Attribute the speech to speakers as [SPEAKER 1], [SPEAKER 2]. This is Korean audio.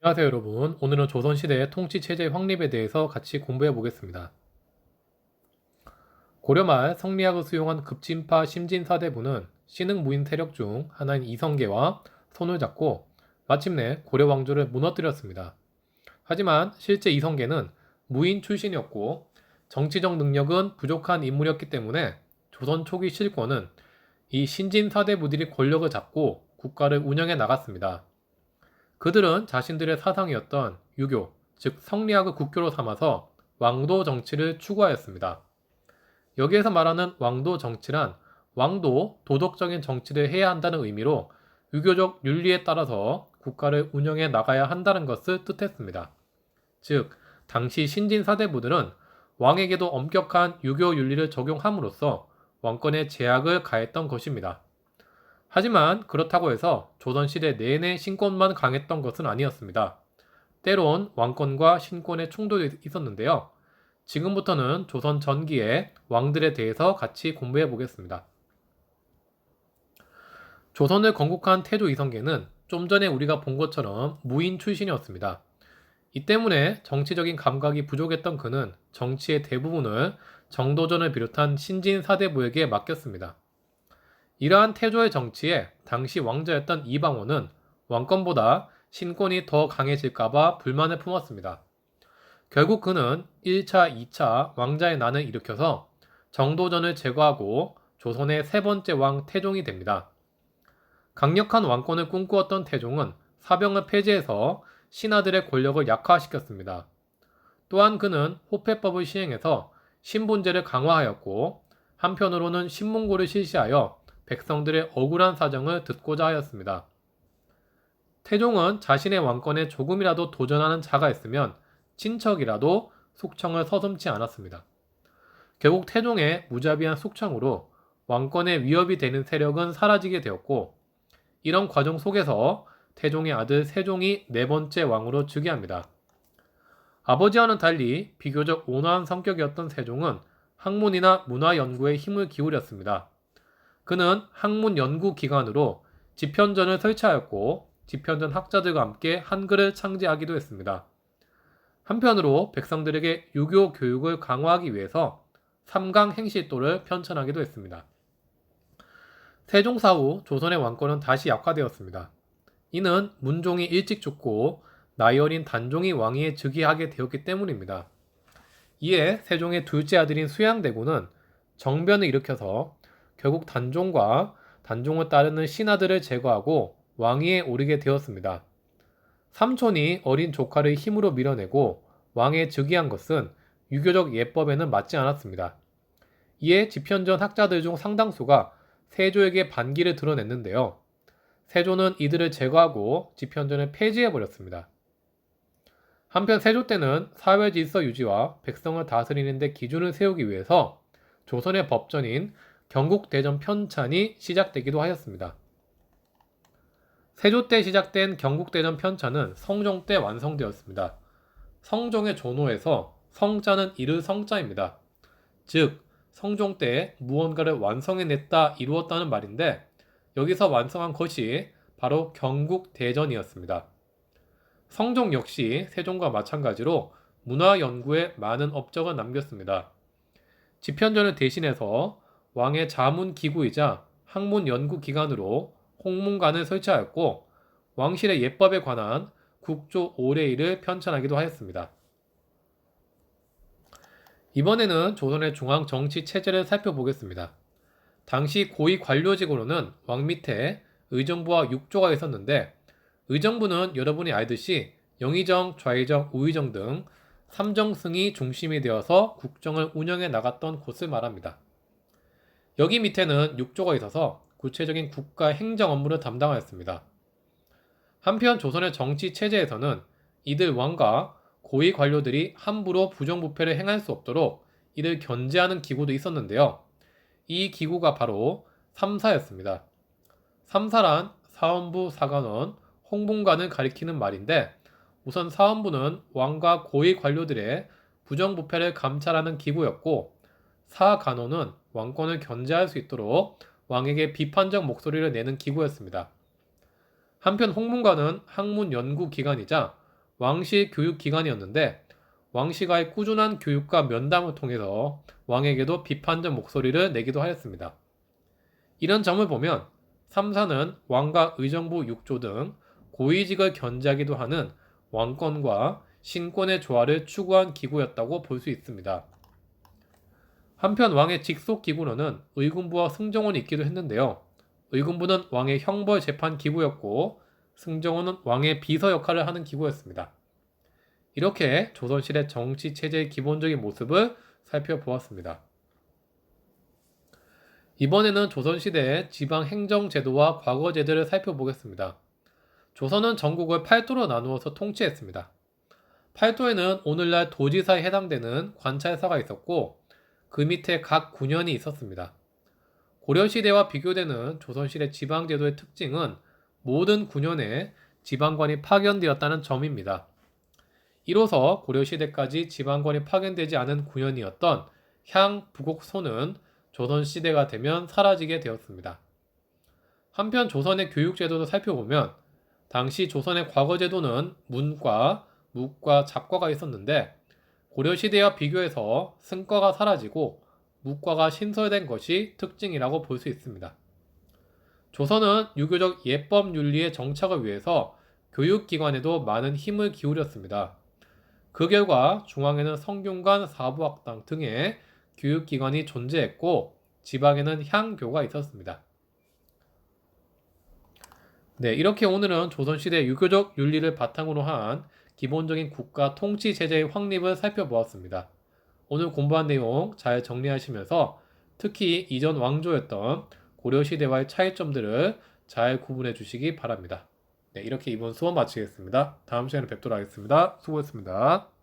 [SPEAKER 1] 안녕하세요 여러분. 오늘은 조선시대의 통치체제 확립에 대해서 같이 공부해 보겠습니다. 고려말 성리학을 수용한 급진파 심진사대부는 신흥무인 세력 중 하나인 이성계와 손을 잡고 마침내 고려 왕조를 무너뜨렸습니다. 하지만 실제 이성계는 무인 출신이었고 정치적 능력은 부족한 인물이었기 때문에 조선 초기 실권은 이 신진사대부들이 권력을 잡고 국가를 운영해 나갔습니다. 그들은 자신들의 사상이었던 유교, 즉 성리학을 국교로 삼아서 왕도 정치를 추구하였습니다. 여기에서 말하는 왕도 정치란 왕도 도덕적인 정치를 해야 한다는 의미로 유교적 윤리에 따라서 국가를 운영해 나가야 한다는 것을 뜻했습니다. 즉, 당시 신진 사대부들은 왕에게도 엄격한 유교 윤리를 적용함으로써 왕권에 제약을 가했던 것입니다. 하지만 그렇다고 해서 조선시대 내내 신권만 강했던 것은 아니었습니다. 때론 왕권과 신권의 충돌이 있었는데요. 지금부터는 조선 전기의 왕들에 대해서 같이 공부해 보겠습니다. 조선을 건국한 태조 이성계는 좀 전에 우리가 본 것처럼 무인 출신이었습니다. 이 때문에 정치적인 감각이 부족했던 그는 정치의 대부분을 정도전을 비롯한 신진 사대부에게 맡겼습니다. 이러한 태조의 정치에 당시 왕자였던 이방원은 왕권보다 신권이 더 강해질까봐 불만을 품었습니다. 결국 그는 1차, 2차 왕자의 난을 일으켜서 정도전을 제거하고 조선의 세 번째 왕 태종이 됩니다. 강력한 왕권을 꿈꾸었던 태종은 사병을 폐지해서 신하들의 권력을 약화시켰습니다. 또한 그는 호패법을 시행해서 신분제를 강화하였고 한편으로는 신문고를 실시하여 백성들의 억울한 사정을 듣고자 하였습니다. 태종은 자신의 왕권에 조금이라도 도전하는 자가 있으면 친척이라도 숙청을 서슴지 않았습니다. 결국 태종의 무자비한 숙청으로 왕권에 위협이 되는 세력은 사라지게 되었고, 이런 과정 속에서 태종의 아들 세종이 네 번째 왕으로 즉위합니다. 아버지와는 달리 비교적 온화한 성격이었던 세종은 학문이나 문화 연구에 힘을 기울였습니다. 그는 학문 연구 기관으로 집현전을 설치하였고 집현전 학자들과 함께 한글을 창제하기도 했습니다. 한편으로 백성들에게 유교 교육을 강화하기 위해서 삼강 행실도를 편찬하기도 했습니다. 세종사 후 조선의 왕권은 다시 약화되었습니다. 이는 문종이 일찍 죽고 나이 어린 단종이 왕위에 즉위하게 되었기 때문입니다. 이에 세종의 둘째 아들인 수양대군은 정변을 일으켜서 결국 단종과 단종을 따르는 신하들을 제거하고 왕위에 오르게 되었습니다. 삼촌이 어린 조카를 힘으로 밀어내고 왕에 즉위한 것은 유교적 예법에는 맞지 않았습니다. 이에 집현전 학자들 중 상당수가 세조에게 반기를 드러냈는데요. 세조는 이들을 제거하고 집현전을 폐지해버렸습니다. 한편 세조 때는 사회 질서 유지와 백성을 다스리는 데 기준을 세우기 위해서 조선의 법전인 경국대전 편찬이 시작되기도 하였습니다. 세조 때 시작된 경국대전 편찬은 성종 때 완성되었습니다. 성종의 전호에서 성자는 이를 성자입니다. 즉, 성종 때 무언가를 완성해냈다, 이루었다는 말인데 여기서 완성한 것이 바로 경국대전이었습니다. 성종 역시 세종과 마찬가지로 문화 연구에 많은 업적을 남겼습니다. 집현전을 대신해서 왕의 자문 기구이자 학문 연구 기관으로 홍문관을 설치하였고 왕실의 예법에 관한 국조 오레이를 편찬하기도 하였습니다. 이번에는 조선의 중앙 정치 체제를 살펴보겠습니다. 당시 고위 관료직으로는 왕 밑에 의정부와 육조가 있었는데 의정부는 여러분이 알듯이 영의정, 좌의정, 우의정 등 삼정승이 중심이 되어서 국정을 운영해 나갔던 곳을 말합니다. 여기 밑에는 육조가 있어서 구체적인 국가 행정 업무를 담당하였습니다. 한편 조선의 정치 체제에서는 이들 왕과 고위 관료들이 함부로 부정부패를 행할 수 없도록 이를 견제하는 기구도 있었는데요. 이 기구가 바로 삼사였습니다. 삼사란 사원부, 사관원, 홍문관을 가리키는 말인데 우선 사원부는 왕과 고위 관료들의 부정부패를 감찰하는 기구였고 사관원은 왕권을 견제할 수 있도록 왕에게 비판적 목소리를 내는 기구였습니다. 한편 홍문관은 학문 연구 기관이자 왕실 교육기관이었는데 왕씨가의 꾸준한 교육과 면담을 통해서 왕에게도 비판적 목소리를 내기도 하였습니다. 이런 점을 보면 삼사는 왕과 의정부 6조 등 고위직을 견제하기도 하는 왕권과 신권의 조화를 추구한 기구였다고 볼 수 있습니다. 한편 왕의 직속 기구로는 의군부와 승정원이 있기도 했는데요. 의군부는 왕의 형벌 재판 기구였고 승정원은 왕의 비서 역할을 하는 기구였습니다. 이렇게 조선시대 정치 체제의 기본적인 모습을 살펴보았습니다. 이번에는 조선시대의 지방 행정 제도와 과거 제도를 살펴보겠습니다. 조선은 전국을 8도로 나누어서 통치했습니다. 8도에는 오늘날 도지사에 해당되는 관찰사가 있었고 그 밑에 각 군현이 있었습니다. 고려시대와 비교되는 조선시대 지방제도의 특징은 모든 군현에 지방관이 파견되었다는 점입니다. 이로써 고려시대까지 지방관이 파견되지 않은 군현이었던 향, 부곡소는 조선시대가 되면 사라지게 되었습니다. 한편 조선의 교육제도도 살펴보면 당시 조선의 과거제도는 문과, 묵과 잡과가 있었는데 고려시대와 비교해서 승과가 사라지고 묵과가 신설된 것이 특징이라고 볼 수 있습니다. 조선은 유교적 예법 윤리의 정착을 위해서 교육기관에도 많은 힘을 기울였습니다. 그 결과 중앙에는 성균관 사부학당 등의 교육기관이 존재했고 지방에는 향교가 있었습니다. 네, 이렇게 오늘은 조선시대 유교적 윤리를 바탕으로 한 기본적인 국가 통치 체제의 확립을 살펴보았습니다. 오늘 공부한 내용 잘 정리하시면서 특히 이전 왕조였던 고려시대와의 차이점들을 잘 구분해 주시기 바랍니다. 네, 이렇게 이번 수업 마치겠습니다. 다음 시간에 뵙도록 하겠습니다. 수고했습니다.